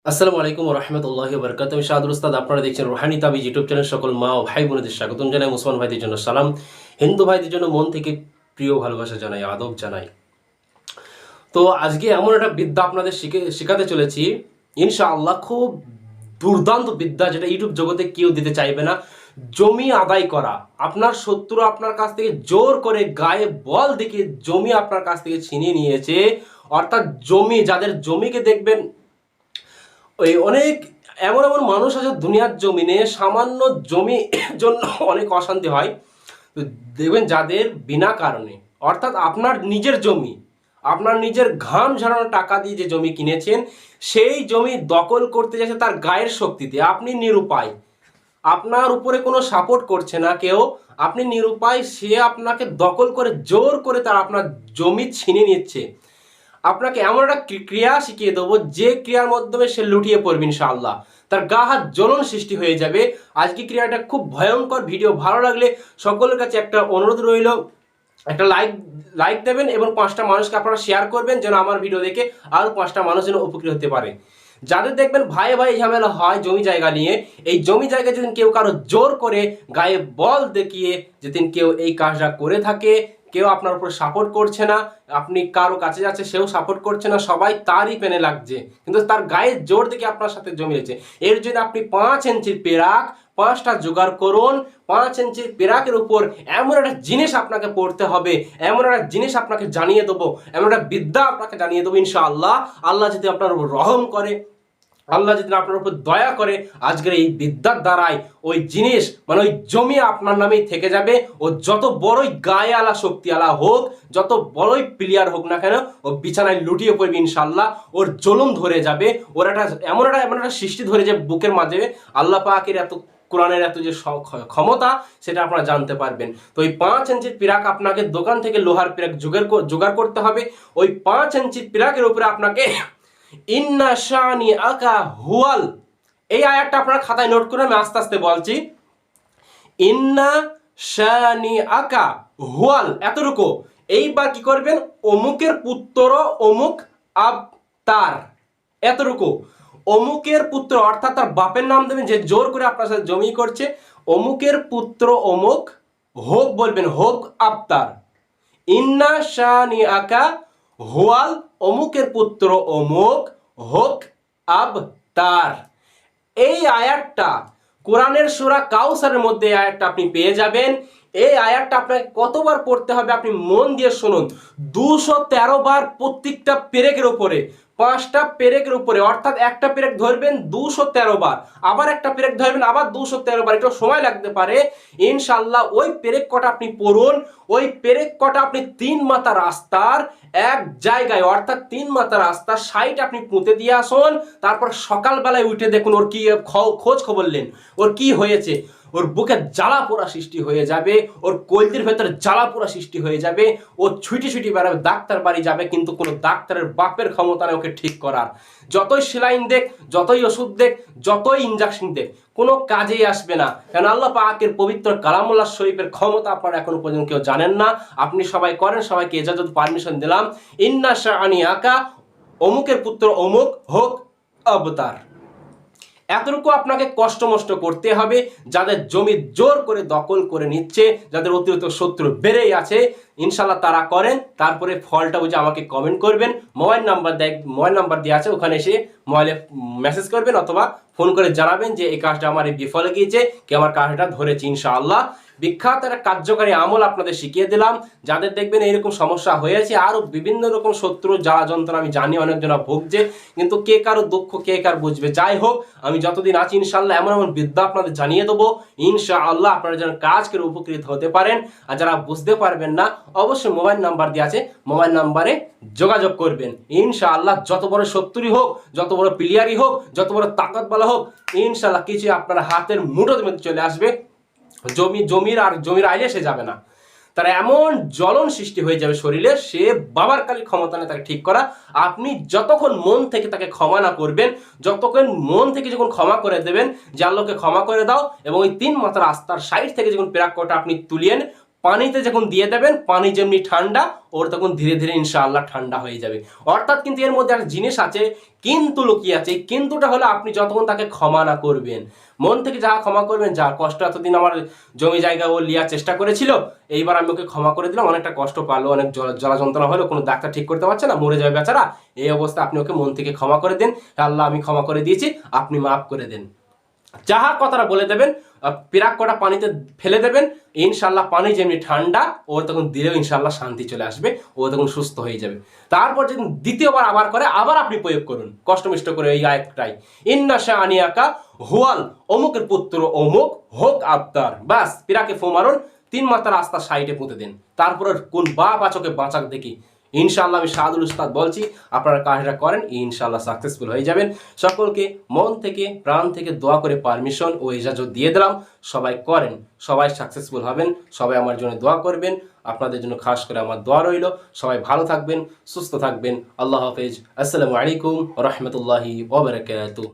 আসসালামু আলাইকুম রহমতুল্লাহি বরকাত। আমি শাহাদুল উস্তাদ, আপনারা দেখছেন রুহানি তাবিজ ইউটিউব চ্যানেল। সকল মা ও ভাই বোনেদের স্বাগতম জানাই। মুসলমান ভাইদের জন্য সালাম, হিন্দু ভাইদের জন্য মন থেকে প্রিয় ভালোবাসা জানাই, আদব জানাই। তো আজকে এমন একটা বিদ্যা আপনাদের শেখাতে চলেছি ইনশাআল্লাহ, খুব দুর্দান্ত বিদ্যা, যেটা ইউটিউব জগতে কেউ দিতে চাইবে না। জমি আদায় করা। আপনার শত্রু আপনার কাছ থেকে জোর করে গায়ে বল দেখিয়ে জমি আপনার কাছ থেকে ছিনিয়ে নিয়েছে। অর্থাৎ জমি, যাদের জমিকে দেখবেন ওই অনেক এমন এমন মানুষ আছে দুনিয়ার জমিনে, সামান্য জমি জন্য অনেক অশান্তি হয়। তো দেখবেন যাদের বিনা কারণে, অর্থাৎ আপনার নিজের জমি, আপনার নিজের ঘাম ঝরানো টাকা দিয়ে যে জমি কিনেছেন, সেই জমি দখল করতে যাচ্ছে তার গায়ের শক্তিতে। আপনি নিরুপায়, আপনার উপরে কোনো সাপোর্ট করছে না কেউ, আপনি নিরুপায়, সে আপনাকে দখল করে জোর করে তার আপনার জমি ছিনিয়ে নিচ্ছে। আপনাকে এমন একটা ক্রিয়া শিখিয়ে দেবো, যে ক্রিয়ার মাধ্যমে সে লুটিয়ে পড়বে ইনশাআল্লাহ, তার গা হাত জ্বলন সৃষ্টি হয়ে যাবে। আজকে ক্রিয়াটা খুব ভয়ঙ্কর। ভিডিও ভালো লাগলে সকলের কাছে একটা অনুরোধ রইল, একটা লাইক দেবেন এবং 5টা মানুষকে আপনারা শেয়ার করবেন, যেন আমার ভিডিও দেখে আরও 5টা মানুষ যেন উপকৃত হতে পারে। যাদের দেখবেন ভাই ভাই ঝামেলা হয় জমি জায়গা নিয়ে, এই জমি জায়গা যেদিন কেউ কারো জোর করে গায়ে বল দেখিয়ে যেদিন কেউ এই কাজটা করে থাকে, কেউ আপনার উপর সাপোর্ট করছে না, আপনি কারো কাছে যাচ্ছে সেও সাপোর্ট করছে না, সবাই তারই পেনে লাগছে, কিন্তু তার গায়ে জোর দেখে আপনার সাথে জমি হয়েছে। এর জন্য আপনি 5 ইঞ্চির পেরাক 5টা জোগাড় করুন। 5 ইঞ্চির পেরাকের উপর এমন একটা জিনিস আপনাকে পড়তে হবে, এমন একটা জিনিস আপনাকে জানিয়ে দেবো, এমন একটা বিদ্যা আপনাকে জানিয়ে দেবো ইনশাআল্লাহ। আল্লাহ যদি আপনার উপর রহম করে, আল্লাহ যদি আপনার উপর দয়া করে, আজকের এই বিদ্যার দ্বারাই ওই জিনিস মানে ওই জমি আপনার নামেই থেকে যাবে। ও যত বড়ই গায়ে আলা শক্তি আলা হোক, যত বড়ই প্লেয়ার হোক না কেন, ও বিছানায় লুটিয়ে পড়বে ইনশাল্লাহ। ওর জলম ধরে যাবে, ওর একটা এমন একটা সৃষ্টি ধরে যে বুকের মাঝে, আল্লাহ পাকের এত কোরআনের এত যে ক্ষমতা, সেটা আপনারা জানতে পারবেন। তো ওই 5 ইঞ্চির পিরাক আপনাকে দোকান থেকে লোহার পিরাক জোগাড় করতে হবে। ওই 5 ইঞ্চির পিরাকের উপরে আপনাকে ইন্না শানি আকা হুয়াল, এই আয়াতটা আপনারা খাতায় নোট করে, আমি আস্তে আস্তে বলছি। ইন্না শানি আকা হুয়াল, এতটুকু। এইবার কি করবেন, অমুকের পুত্র অমুক আবতার, এতটুকু। অমুকের পুত্র অর্থাৎ তার বাপের নাম দেবেন, যে জোর করে আপনার সাথে জমি করছে। অমুকের পুত্র অমুক হোক, বলবেন হোক আবতার। ইন্না শানি আকা হুয়াল, অমুকের পুত্র অমুক হোক আবতার। এই আয়াতটা কোরআনের সূরা কাউসারের মধ্যে এই আয়াতটা আপনি পেয়ে যাবেন। এই আয়াতটা আপনাকে কতবার পড়তে হবে আপনি মন দিয়ে শুনুন। 213 বার প্রত্যেকটা পেরেকের উপরে, 5টা পেরেকের উপরে, অর্থাৎ একটা পেরেক ধরবেন 213 বার, আবার একটা পেরেক ধরবেন আবার 213 বার। একটু সময় লাগতে পারে ইনশাআল্লাহ। ওই পেরেক কটা আপনি পড়ুন, ওই পেরেক কটা আপনি 3 মাথা রাস্তার এক জায়গায়, অর্থাৎ 3 মাথা রাস্তার সাইড আপনি পুঁতে দিয়ে আসুন। তারপর সকালবেলায় উঠে দেখুন ওর কি খোঁজ খবর নেন, ওর কি হয়েছে। ওর বুকে জ্বালা পোড়া সৃষ্টি হয়ে যাবে, ওর কলজির ভেতরে জ্বালা পোড়া সৃষ্টি হয়ে যাবে, ও ছুটি ছুটি বেড়াবে, ডাক্তার বাড়ি যাবে, কিন্তু কোনো ডাক্তারের বাপের ক্ষমতা নেই ওকে ঠিক করার। যতই সেলাইন দেখ, যতই ওষুধ দেখ, যতই ইনজেকশন দেখ, কোনো কাজেই আসবে না। কারণ আল্লাহ পাকের পবিত্র কালামুল্লাহ শরীফের ক্ষমতা আপনারা এখনো পর্যন্ত কেউ জানেন না। আপনি সবাই করেন, সবাইকে এজাজত পারমিশন দিলাম। ইন্না শাআনি আকা, অমুকের পুত্র অমুক হোক অবতার। এতটুকু আপনাকে কষ্ট মষ্ট করতে হবে। যাদের জমি জোর করে দখল করে নিচ্ছে, যাদের অতিরিক্ত শত্রু বেড়েই আছে, ইনশাল্লাহ তারা করেন। তারপরে ফলটা বুঝে আমাকে কমেন্ট করবেন। মোবাইল নাম্বার দেওয়া আছে, ওখানে এসে মোবাইলে মেসেজ করবেন অথবা ফোন করে জানাবেন যে এই কাজটা আমার বিফলে গিয়েছে, কি আমার কাজটা ধরেছি। ইনশাআল্লাহ বিখ্যাত একটা কার্যকারী আমল আপনাদের শিখিয়ে দিলাম। যাদের দেখবেন এইরকম সমস্যা হয়েছে, আরো বিভিন্ন রকম শত্রু জ্বালা যন্ত্রণা আমি জানি অনেকজনা ভুগছে, কিন্তু কে কারো দুঃখ কে কার বুঝবে। যাই হোক, আমি যতদিন আছি ইনশাআল্লাহ এমন এমন বিদ্যা আপনাদের জানিয়ে দেবো ইনশাআল্লাহ, আপনারা যেন কাজ করে উপকৃত হতে পারেন। আর যারা বুঝতে পারবেন না, অবশ্যই মোবাইল নাম্বার দেওয়া আছে, মোবাইল নাম্বারে যোগাযোগ করবেন। ইনশাআল্লাহ যত বড় শত্রুই হোক, যত বড় প্লেয়ারই হোক, যত বড় তাকতওয়ালা হোক, ইনশাআল্লাহ কিছু আপনার হাতের মুঠোর মধ্যে চলে আসবে। জমির আইলে সে যাবে না, তার এমন জ্বলন সৃষ্টি হয়ে যাবে শরীরে, সে বাবার কালী ক্ষমতা নেই তাকে ঠিক করা। আপনি যতক্ষণ মন থেকে তাকে ক্ষমা না করবেন, যতক্ষণ মন থেকে যখন ক্ষমা করে দেবেন যে আল্লাহকে ক্ষমা করে দাও, এবং ওই 3 মাথার আস্তার সাইড থেকে যখন পেরাক কটা আপনি তুলিয়েন, পানিতে যখন দিয়ে দেবেন, পানি যেমনি ঠান্ডা, ওর তখন ধীরে ধীরে ইনশাআল্লাহ ঠান্ডা হয়ে যাবে। অর্থাৎ কিন্তু এর মধ্যে একটা জিনিস আছে, কিন্তু লুকিয়ে আছে। কিন্তুটা হলো আপনি যতক্ষণ তাকে ক্ষমা না করবেন, মন থেকে যা ক্ষমা করবেন, যা কষ্ট এতদিন আমার জমি জায়গা ও লিয়ার চেষ্টা করেছিল, এইবার আমি ওকে ক্ষমা করে দিলাম, অনেকটা কষ্ট পালো, অনেক জ্বালা যন্ত্রণা হলো, কোনো ডাক্তার ঠিক করতে পারছে না, মরে যাবে বেচারা, এই অবস্থা আপনি ওকে মন থেকে ক্ষমা করে দিন, আল্লাহ আমি ক্ষমা করে দিয়েছি, আপনি মাফ করে দেন। যাহা কথাটা বলে দেবেন, পিরাক কটা পানিতে ফেলে দেবেন, ইনশাল্লাহ পানি যেমনি ঠান্ডা, ওর তখন দিলেও ইনশাল্লাহ শান্তি চলে আসবে, ও তখন সুস্থ হয়ে যাবে। তারপর যখন দ্বিতীয়বার আবার করে, আবার আপনি প্রয়োগ করুন কষ্টমিষ্ট করে এই আয়াতটাই, ইন্না শাআনিয়াকা হুয়াল অমুকের পুত্র অমুক হোক আবতার, বাস পিরাকে ফু মারুন, 3 মাত্রা রাস্তা সাইডে পুঁতে দিন, তারপরে কোন বাপ আচকে বাঁচাক দেখি। ইনশাআল্লাহ আমি শাহাদুল উস্তাদ বলছি, আপনারা কাজটা করেন, ইনশাআল্লাহ সাকসেসফুল হয়ে যাবেন। সকলকে মন থেকে প্রাণ থেকে দোয়া করে পারমিশন ও ইজাজত দিয়ে দিলাম, সবাই করেন, সবাই সাকসেসফুল হবেন, সবাই আমার জন্য দোয়া করবেন, আপনাদের জন্য খাস করে আমার দোয়া রইল। সবাই ভালো থাকবেন, সুস্থ থাকবেন, আল্লাহ হাফেজ, আসসালামু আলাইকুম রহমতুল্লাহি ওয়া বারাকাতুহু।